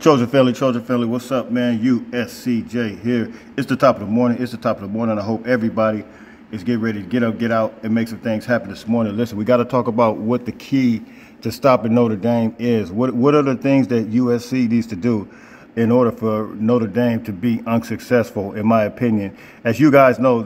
Trojan family, what's up, man? USCJ here. It's the top of the morning. I hope everybody is getting ready to get up, get out, and make some things happen this morning. Listen, we got to talk about what the key to stopping Notre Dame is. What are the things that USC needs to do in order for Notre Dame to be unsuccessful, in my opinion? As you guys know,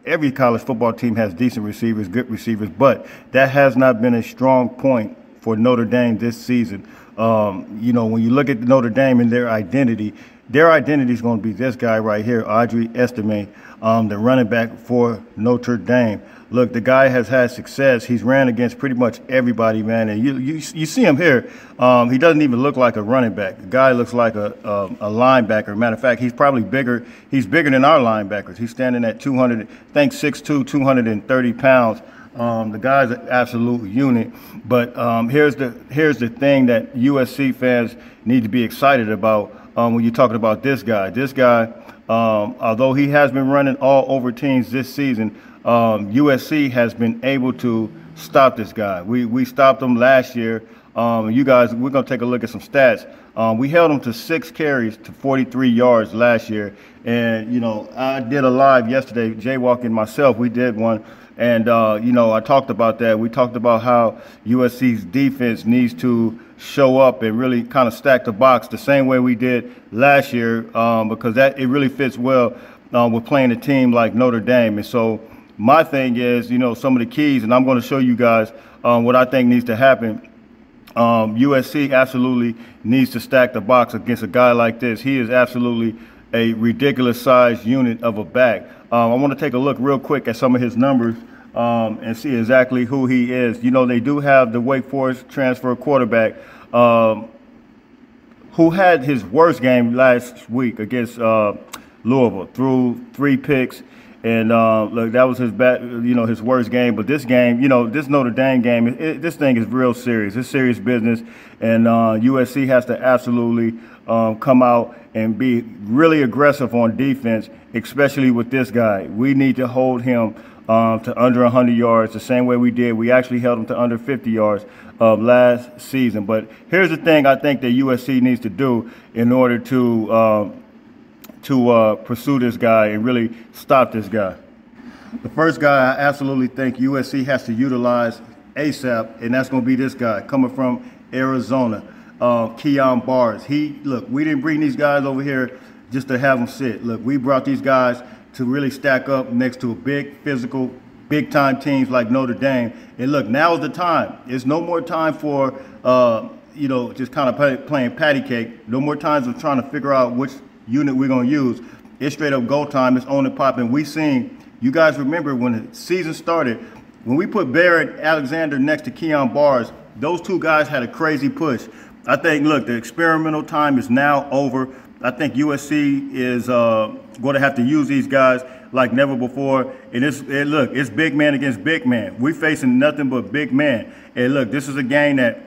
every college football team has decent receivers, good receivers, but that has not been a strong point for Notre Dame this season. When you look at Notre Dame and their identity is going to be this guy right here, Audrey Estime, the running back for Notre Dame. Look, the guy has had success. He's ran against pretty much everybody, man. And you see him here. He doesn't even look like a running back. The guy looks like a linebacker. Matter of fact, he's probably bigger. He's bigger than our linebackers. He's standing at 6'2", 230 pounds. The guy's an absolute unit. But here's the thing that USC fans need to be excited about when you're talking about this guy. This guy, although he has been running all over teams this season, USC has been able to stop this guy. We stopped him last year. You guys, we're going to take a look at some stats. We held him to 6 carries to 43 yards last year. And, I did a live yesterday, Jaywalking myself. We did one. And, I talked about that. We talked about how USC's defense needs to show up and really kind of stack the box the same way we did last year, because it really fits well with playing a team like Notre Dame. And so my thing is, some of the keys, and I'm going to show you guys what I think needs to happen. USC absolutely needs to stack the box against a guy like this. He is absolutely a ridiculous sized unit of a back. I want to take a look real quick at some of his numbers and see exactly who he is. They do have the Wake Forest transfer quarterback who had his worst game last week against Louisville, threw 3 picks. And look, that was his his worst game. But this game, this Notre Dame game, this thing is real serious. It's serious business, and USC has to absolutely come out and be really aggressive on defense, especially with this guy. We need to hold him to under 100 yards the same way we did. We actually held him to under 50 yards last season. But here's the thing I think that USC needs to do in order to pursue this guy and really stop this guy. The first guy I absolutely think USC has to utilize ASAP, and that's going to be this guy coming from Arizona, Keon Barrs. Look, we didn't bring these guys over here just to have them sit. Look, we brought these guys to really stack up next to a big, physical, big-time teams like Notre Dame. And look, now is the time. It's no more time for, just kind of playing patty cake. No more times of trying to figure out which unit we're going to use. It's straight up go time. It's on and popping. You guys remember when the season started, when we put Barrett Alexander next to Keon Barrs, those two guys had a crazy push. I think, look, the experimental time is now over. I think USC is going to have to use these guys like never before. And look, it's big man against big man. We're facing nothing but big man. And look, this is a game that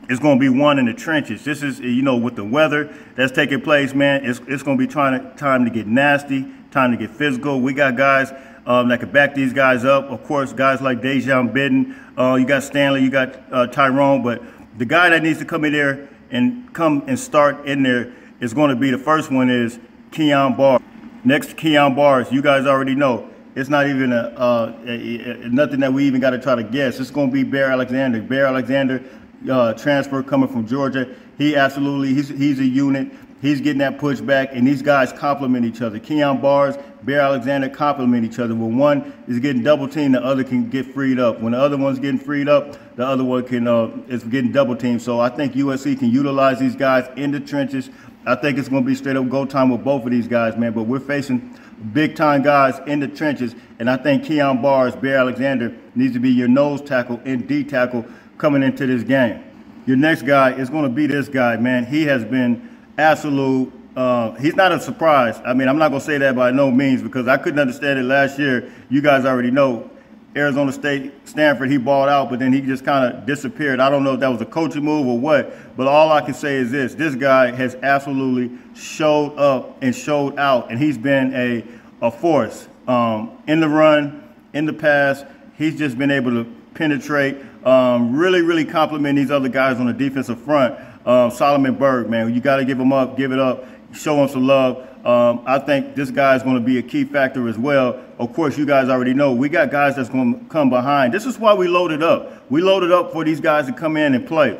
it's going to be won in the trenches. This is, with the weather that's taking place, man, it's going to be time to get nasty, time to get physical. We got guys that can back these guys up. Of course, guys like Dejan Bidden. You got Stanley, you got Tyrone. But the guy that needs to come in there and come and start in there is going to be, the first one is Keon Barrs. Next to Keon Barrs, you guys already know, it's not even nothing that we even got to try to guess. It's going to be Bear Alexander. Bear Alexander, transfer coming from Georgia. He's a unit. He's getting that pushback, and these guys complement each other. Keon Barrs, Bear Alexander complement each other. When one is getting double teamed, the other can get freed up. When the other one's getting freed up, the other one is getting double teamed. So I think USC can utilize these guys in the trenches. I think it's going to be straight up go time with both of these guys, man. But we're facing big time guys in the trenches, and I think Keon Barrs, Bear Alexander needs to be your nose tackle and D tackle coming into this game. Your next guy is going to be this guy, man. He has been absolute. He's not a surprise. I mean, I'm not going to say that by no means, because I couldn't understand it last year. You guys already know Arizona State, Stanford, he balled out, but then he just kind of disappeared. I don't know if that was a coaching move or what, but all I can say is this guy has absolutely showed up and showed out, and he's been a force in the run, in the pass. He's just been able to penetrate, really complement these other guys on the defensive front. Solomon Berg, man, you got to give him up, give it up, show him some love. I think this guy is going to be a key factor as well. Of course, you guys already know we got guys that's going to come behind. This is why we loaded up. We loaded up for these guys to come in and play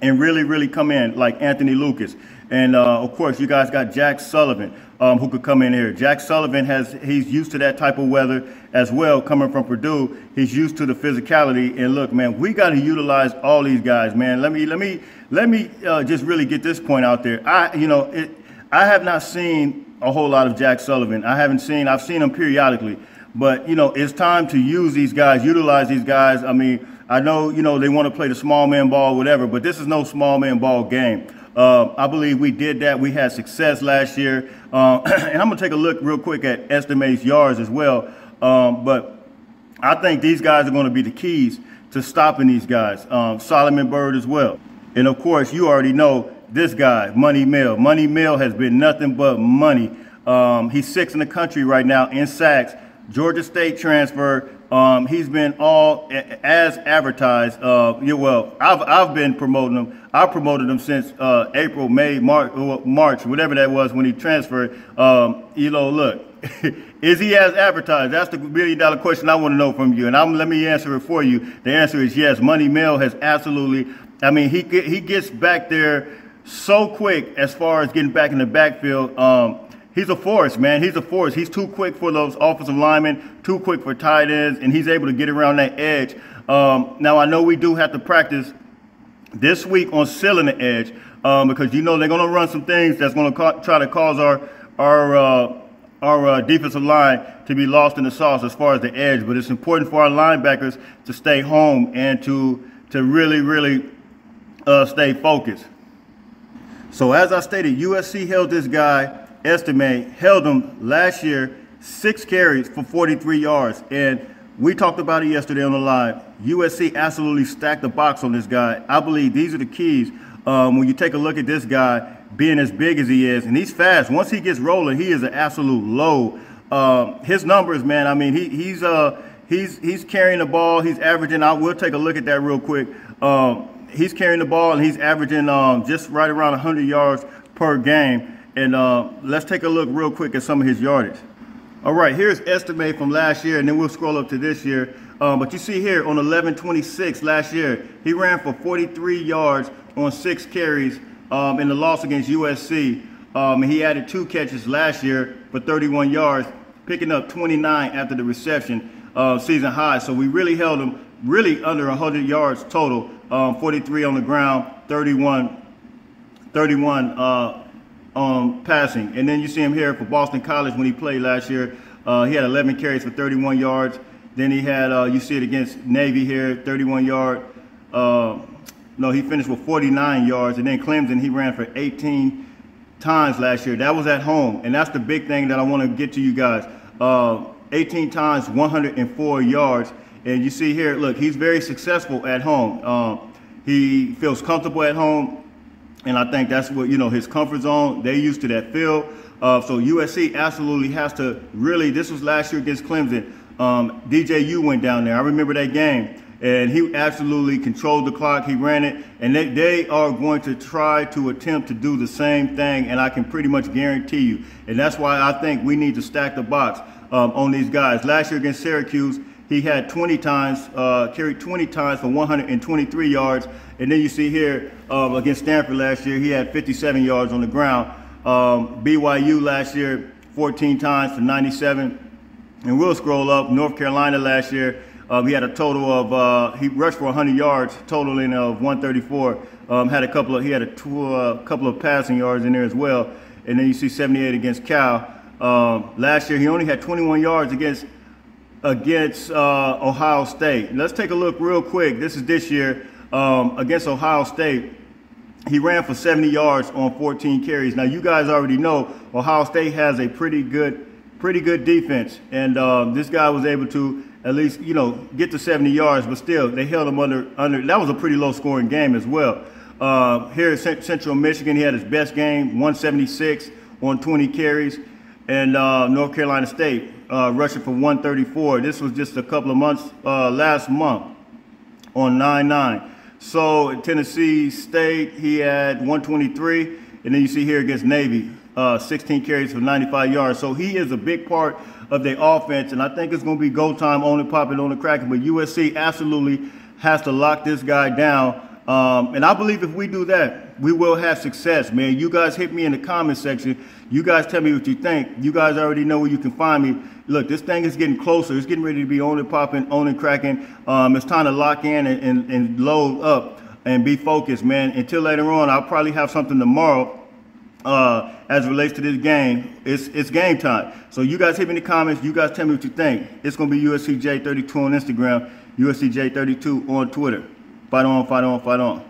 and really, really come in, like Anthony Lucas. And, of course, you guys got Jack Sullivan, who could come in here. Jack Sullivan he's used to that type of weather as well, coming from Purdue. He's used to the physicality. And look, man, we got to utilize all these guys, man. Let me just really get this point out there. I have not seen a whole lot of Jack Sullivan. I've seen him periodically, but, it's time to use these guys, utilize these guys. I mean, I know, they want to play the small man ball, whatever, but this is no small man ball game. I believe we did that. We had success last year. And I'm going to take a look real quick at estimates yards as well. But I think these guys are going to be the keys to stopping these guys. Solomon Bird as well. And, of course, you already know this guy, Money Mill. Money Mill has been nothing but money. He's 6th in the country right now in sacks. Georgia State transfer. He's been all as advertised. I've been promoting him. I promoted him since April, May, March, whatever that was when he transferred. Look, is he as advertised? That's the $1 million question I want to know from you. And let me answer it for you. The answer is yes. Money Mill has absolutely. I mean, he gets back there so quick as far as getting back in the backfield. He's a force, man. He's a force. He's too quick for those offensive linemen, too quick for tight ends, and he's able to get around that edge. Now, I know we do have to practice this week on sealing the edge because, they're going to run some things that's going to try to cause our defensive line to be lost in the sauce as far as the edge. But it's important for our linebackers to stay home and to really, really stay focused. So as I stated, USC held this guy. Held him last year 6 carries for 43 yards. And we talked about it yesterday on the live. USC absolutely stacked the box on this guy. I believe these are the keys when you take a look at this guy being as big as he is. And he's fast. Once he gets rolling, he is an absolute load. His numbers, man, I mean, he's carrying the ball. He's averaging. We'll take a look at that real quick. He's carrying the ball, and he's averaging just right around 100 yards per game. And let's take a look real quick at some of his yardage. All right, here's estimate from last year, and then we'll scroll up to this year. But you see here on 11/26 last year, he ran for 43 yards on 6 carries in the loss against USC. And he added 2 catches last year for 31 yards, picking up 29 after the reception, season high. So we really held him really under 100 yards total, 43 on the ground, 31 passing. And then you see him here for Boston College when he played last year. He had 11 carries for 31 yards. Then he had, you see it against Navy here, 31 yard. No, he finished with 49 yards. And then Clemson, he ran for 18 times last year. That was at home. And that's the big thing that I want to get to you guys. 18 times, 104 yards. And you see here, look, he's very successful at home. He feels comfortable at home. And I think that's what, his comfort zone, they're used to that field. So USC absolutely has to really, this was last year against Clemson. DJU went down there. I remember that game. And he absolutely controlled the clock. He ran it. And they are going to try to attempt to do the same thing. And I can pretty much guarantee you. And that's why I think we need to stack the box on these guys. Last year against Syracuse, he had 20 times, carried 20 times for 123 yards. And then you see here against Stanford last year, he had 57 yards on the ground. BYU last year, 14 times for 97. And we'll scroll up. North Carolina last year, he had a total of, he rushed for 100 yards, totaling of 134. He had a couple of passing yards in there as well. And then you see 78 against Cal. Last year, he only had 21 yards against Ohio State. Let's take a look real quick. This is this year against Ohio State. He ran for 70 yards on 14 carries. Now, you guys already know Ohio State has a pretty good defense, and this guy was able to at least get to 70 yards, but still they held him under. That was a pretty low scoring game as well. Here at Central Michigan, he had his best game, 176 on 20 carries, and North Carolina State rushing for 134. This was just a couple of months last month on 9/9. So at Tennessee State, he had 123. And then you see here against Navy, 16 carries for 95 yards. So he is a big part of their offense. And I think it's going to be go time on and popping, on and cracking. But USC absolutely has to lock this guy down. And I believe if we do that, we will have success, man. You guys hit me in the comment section. You guys tell me what you think. You guys already know where you can find me. Look, this thing is getting closer. It's getting ready to be on and popping, on and cracking. It's time to lock in and load up and be focused, man. Until later on, I'll probably have something tomorrow as it relates to this game. It's game time. So you guys hit me in the comments. You guys tell me what you think. It's going to be USCJ32 on Instagram, USCJ32 on Twitter. Fight on, fight on, fight on.